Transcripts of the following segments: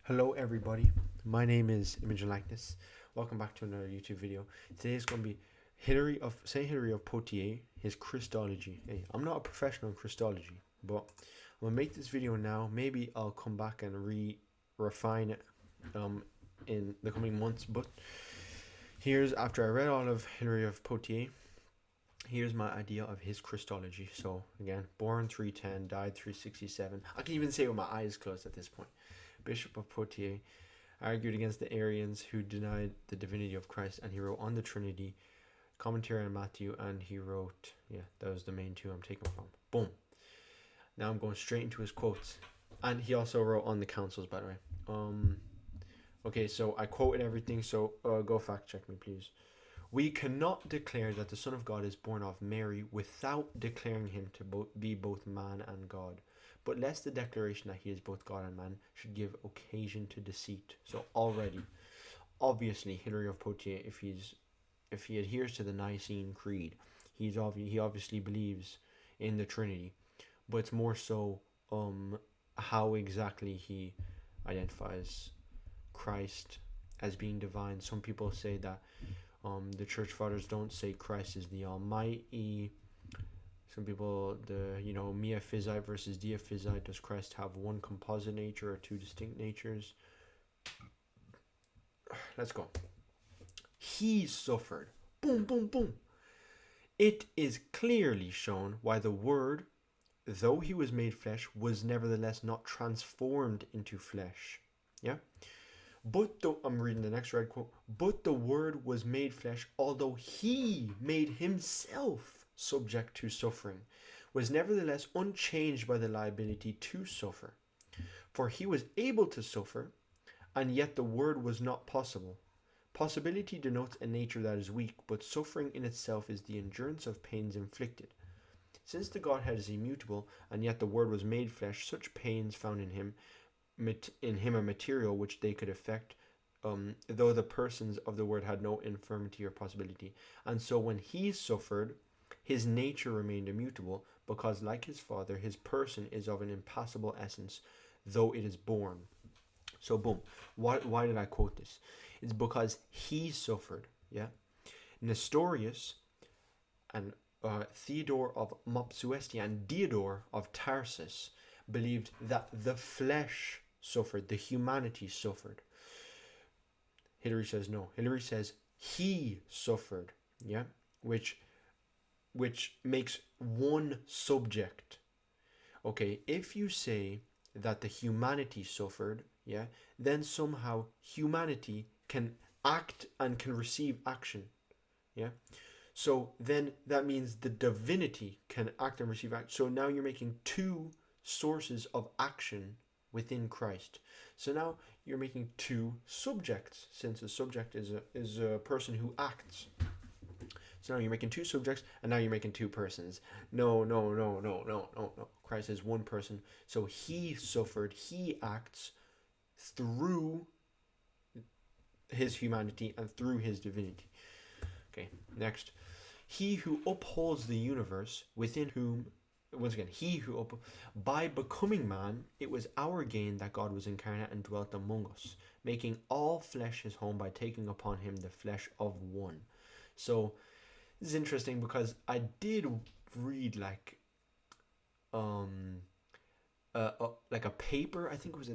Hello everybody, my name is Image and Likeness. Welcome back to another YouTube video. Today is going to be St Hilary of Poitiers, his Christology. Hey, I'm not a professional in Christology, but I'm going to make this video now. Maybe I'll come back and refine it in the coming months. But here's, after I read all of Hilary of Poitiers, here's my idea of his Christology. So again, born 310, died 367. I can even say it with my eyes closed at this point. Bishop of Poitiers, argued against the Arians who denied the divinity of Christ, and he wrote on the Trinity, commentary on Matthew, and he wrote, yeah, that was the main two I'm taking from. Boom. Now I'm going straight into his quotes. And he also wrote on the councils, by the way. Okay, so I quoted everything, so go fact check me, please. We cannot declare that the Son of God is born of Mary without declaring him to be both man and God. But lest the declaration that he is both God and man should give occasion to deceit. So already, obviously, Hilary of Poitiers, if he adheres to the Nicene Creed, he obviously believes in the Trinity. But it's more so how exactly he identifies Christ as being divine. Some people say that the church fathers don't say Christ is the Almighty. Some people, Miaphysite versus Diaphysite. Does Christ have one composite nature or two distinct natures? Let's go. He suffered. Boom, boom, boom. It is clearly shown why the Word, though he was made flesh, was nevertheless not transformed into flesh. Yeah? I'm reading the next red quote. But the Word was made flesh, although he made himself subject to suffering, was nevertheless unchanged by the liability to suffer. For he was able to suffer, and yet the Word was not possible. Possibility denotes a nature that is weak, but suffering in itself is the endurance of pains inflicted. Since the Godhead is immutable, and yet the Word was made flesh, such pains found in him a material which they could effect, though the persons of the Word had no infirmity or possibility. And so when he suffered, his nature remained immutable, because like his Father, his person is of an impassible essence, though it is born. So boom. Why did I quote this? It's because he suffered. Yeah. Nestorius and Theodore of Mopsuestia and Diodore of Tarsus believed that the flesh suffered, the humanity suffered. Hilary says no. Hilary says he suffered, yeah, which makes one subject. Okay, if you say that the humanity suffered, yeah, then somehow humanity can act and can receive action, yeah. So then that means the divinity can act and receive action. So now you're making two sources of action within Christ. So now you're making two subjects, since a subject is a person who acts. So now you're making two subjects, and now you're making two persons. No. Christ is one person. So he suffered, he acts through his humanity and through his divinity. Okay, next. He who upholds the universe, within whom, once again, by becoming man, it was our gain that God was incarnate and dwelt among us, making all flesh his home by taking upon him the flesh of one. So this is interesting because I did read like a paper. I think it was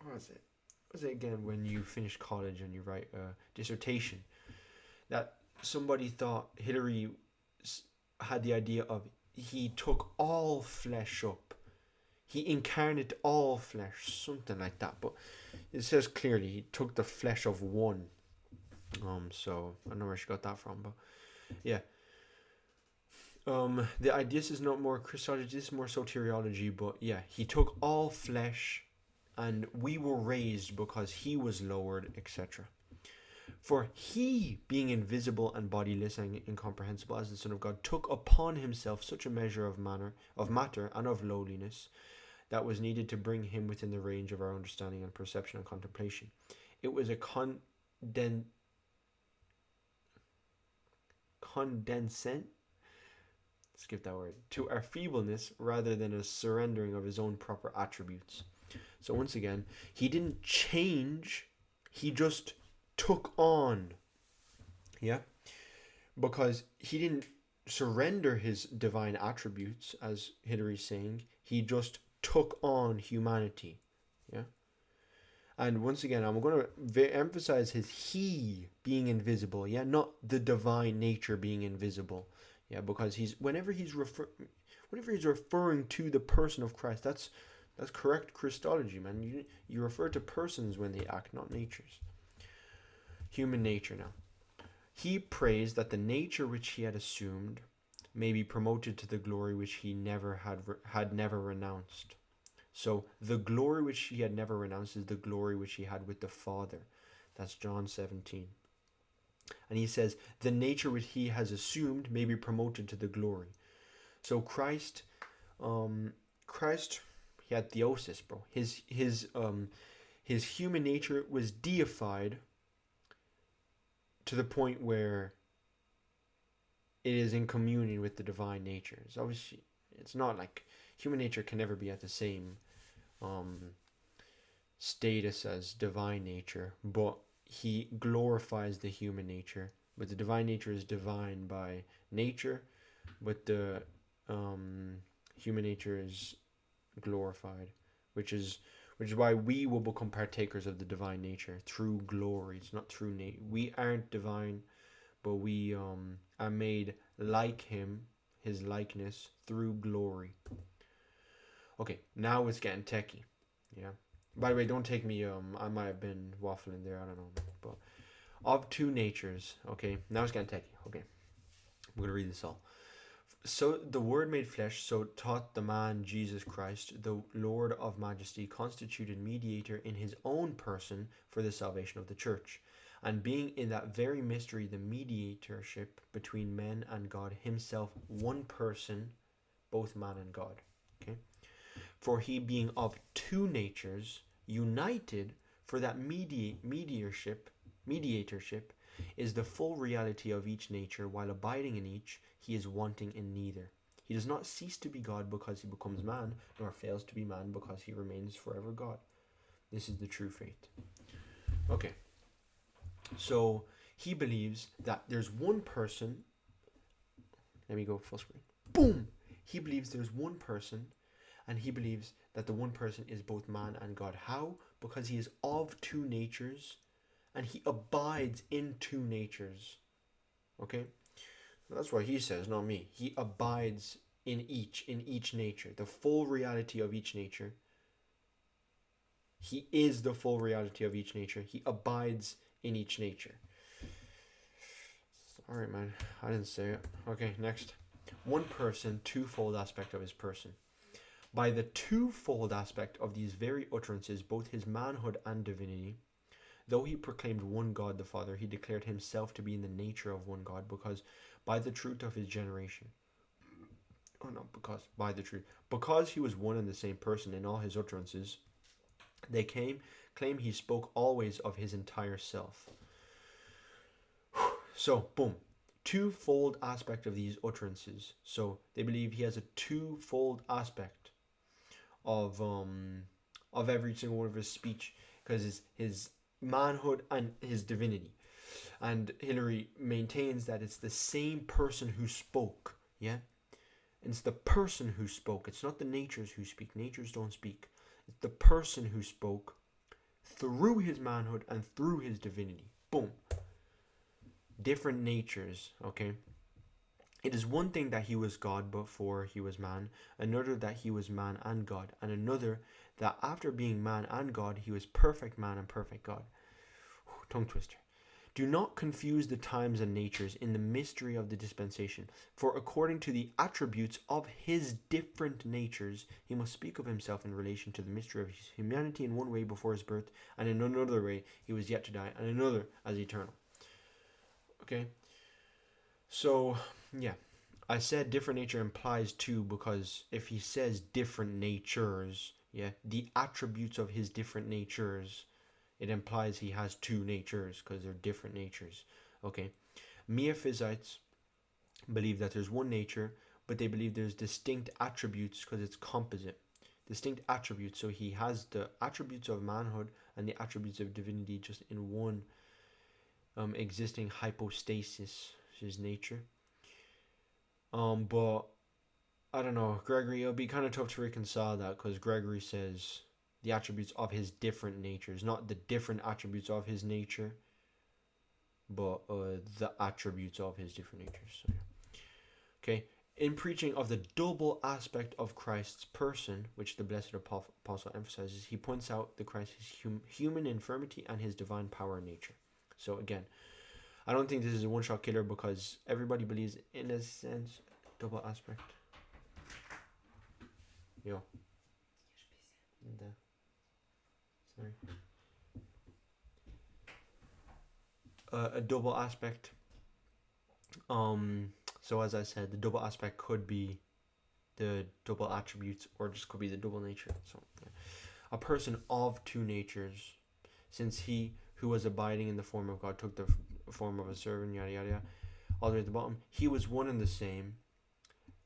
what was it? What was it again when you finish college and you write a dissertation? That somebody thought Hilary had the idea of he took all flesh up. He incarnate all flesh, something like that. But it says clearly he took the flesh of one. So I don't know where she got that from, but yeah. The idea is not more Christology, this is more soteriology, but yeah, he took all flesh, and we were raised because he was lowered, etc. For he, being invisible and bodiless and incomprehensible as the Son of God, took upon himself such a measure of matter and of lowliness that was needed to bring him within the range of our understanding and perception and contemplation. It was a condescent, skip that word, to our feebleness rather than a surrendering of his own proper attributes. So once again, he didn't change, he just took on. Yeah? Because he didn't surrender his divine attributes, as Hilary's saying, he just took on humanity. Yeah? And once again, I'm going to emphasize his he being invisible, yeah, not the divine nature being invisible, yeah, because whenever he's referring to the person of Christ, that's correct Christology, man. You refer to persons when they act, not natures. Human nature now. He prays that the nature which he had assumed may be promoted to the glory which he had never renounced. So the glory which he had never renounced is the glory which he had with the Father. That's John 17. And he says, the nature which he has assumed may be promoted to the glory. So Christ, he had Theosis, bro. His human nature was deified to the point where it is in communion with the divine nature. It's obviously, it's not like human nature can never be at the same status as divine nature, but he glorifies the human nature. But the divine nature is divine by nature, but the human nature is glorified, which is why we will become partakers of the divine nature through glory. It's not through nature. We aren't divine, but we are made like him, his likeness, through glory. Okay, now it's getting techie. Yeah. By the way, don't take me, I might have been waffling there, I don't know. But of two natures, okay, now it's getting techie. Okay, I'm going to read this all. So the Word made flesh, so taught the man Jesus Christ, the Lord of majesty, constituted mediator in his own person for the salvation of the church. And being in that very mystery, the mediatorship between men and God, himself one person, both man and God. Okay. For he being of two natures, united for that mediatorship is the full reality of each nature, while abiding in each, he is wanting in neither. He does not cease to be God because he becomes man, nor fails to be man because he remains forever God. This is the true faith. Okay. So he believes that there's one person. Let me go full screen. Boom! He believes there's one person, and he believes that the one person is both man and God. How? Because he is of two natures, and he abides in two natures. Okay? That's what he says, not me. He abides in each nature. The full reality of each nature. He is the full reality of each nature. He abides in each nature. Alright, man. I didn't say it. Okay, next. One person, twofold aspect of his person. By the twofold aspect of these very utterances, both his manhood and divinity, though he proclaimed one God the Father, he declared himself to be in the nature of one God, because by the truth of his generation, because he was one and the same person in all his utterances, they claim he spoke always of his entire self. So, boom. Twofold aspect of these utterances. So they believe he has a twofold aspect of every single one of his speech, because his manhood and his divinity. And Hilary maintains that it's the same person who spoke. Yeah, it's the person who spoke. It's not the natures who speak. Natures don't speak. It's the person who spoke through his manhood and through his divinity. Boom. Different natures. Okay. It is one thing that he was God before he was man, another that he was man and God, and another that after being man and God, he was perfect man and perfect God. Tongue twister. Do not confuse the times and natures in the mystery of the dispensation, for according to the attributes of his different natures, he must speak of himself in relation to the mystery of his humanity in one way before his birth, and in another way he was yet to die, and another as eternal. Okay? So, yeah. I said different nature implies two, because if he says different natures, yeah, the attributes of his different natures, it implies he has two natures, because they're different natures. Okay. Miaphysites believe that there's one nature, but they believe there's distinct attributes because it's composite. distinct attributes. So he has the attributes of manhood and the attributes of divinity just in one existing hypostasis, his nature. But I don't know, Gregory, it'll be kind of tough to reconcile that, because Gregory says the attributes of his different natures, not the different attributes of his nature, but the attributes of his different natures. So, yeah. Okay, in preaching of the double aspect of Christ's person, which the blessed apostle emphasizes, he points out the Christ's human infirmity and his divine power and nature. So again, I don't think this is a one-shot killer, because everybody believes, in a sense, double aspect. Yo. Sorry. A double aspect. So as I said, the double aspect could be the double attributes, or just could be the double nature. So, yeah. A person of two natures, since he who was abiding in the form of God took the form of a servant, yada yada yada, all the way at the bottom. He was one and the same,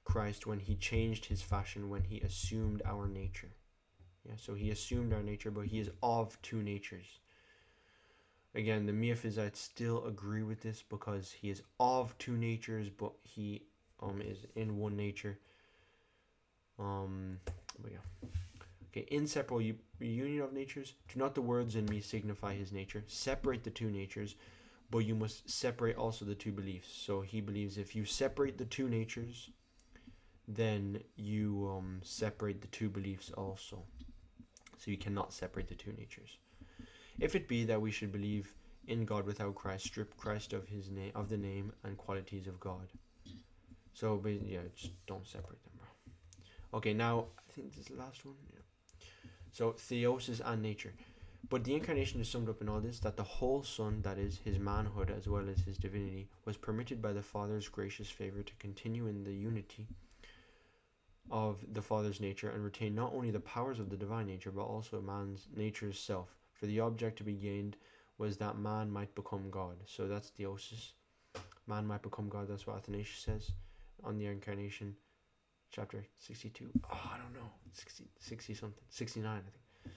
Christ, when he changed his fashion, when he assumed our nature. Yeah, so he assumed our nature, but he is of two natures. Again, the Miaphysites still agree with this, because he is of two natures, but he is in one nature. But yeah. Okay, inseparable union of natures. Do not the words in me signify his nature. Separate the two natures, but you must separate also the two beliefs. So he believes if you separate the two natures, then you separate the two beliefs also. So you cannot separate the two natures. If it be that we should believe in God without Christ, strip Christ of his name, of the name and qualities of God. So yeah, just don't separate them, bro. Okay, now I think this is the last one. Yeah. So theosis and nature. But the incarnation is summed up in all this, that the whole Son, that is, his manhood as well as his divinity, was permitted by the Father's gracious favor to continue in the unity of the Father's nature, and retain not only the powers of the divine nature, but also man's nature's self. For the object to be gained was that man might become God. So that's theosis. Man might become God. That's what Athanasius says on the incarnation, chapter 62. Oh, I don't know. 60 something. 69, I think.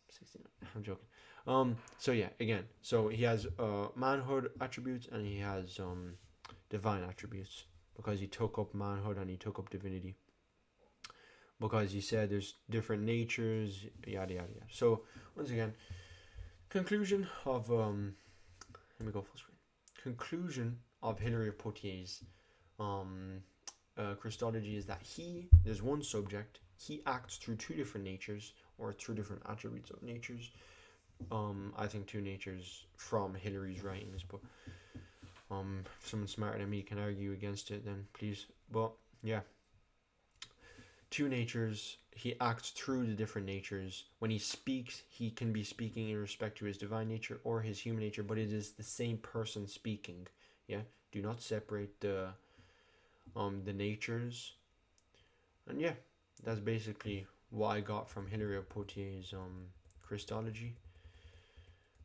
69. I'm joking. So yeah, again, so he has manhood attributes, and he has divine attributes, because he took up manhood and he took up divinity. Because he said there's different natures, yada yada yada. So once again, conclusion of let me go full screen. Conclusion of Hilary of Poitiers Christology is that there's one subject, he acts through two different natures, or through different attributes of natures. I think two natures from Hilary's writings, but if someone smarter than me can argue against it, then please. But yeah, two natures, he acts through the different natures. When he speaks, he can be speaking in respect to his divine nature or his human nature, but it is the same person speaking. Yeah, do not separate the natures. And yeah, that's basically what I got from Hilary of Poitiers' Christology.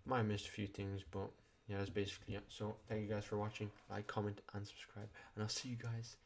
Might have missed a few things, but yeah, that's basically it. So thank you guys for watching. Like, comment, and subscribe, and I'll see you guys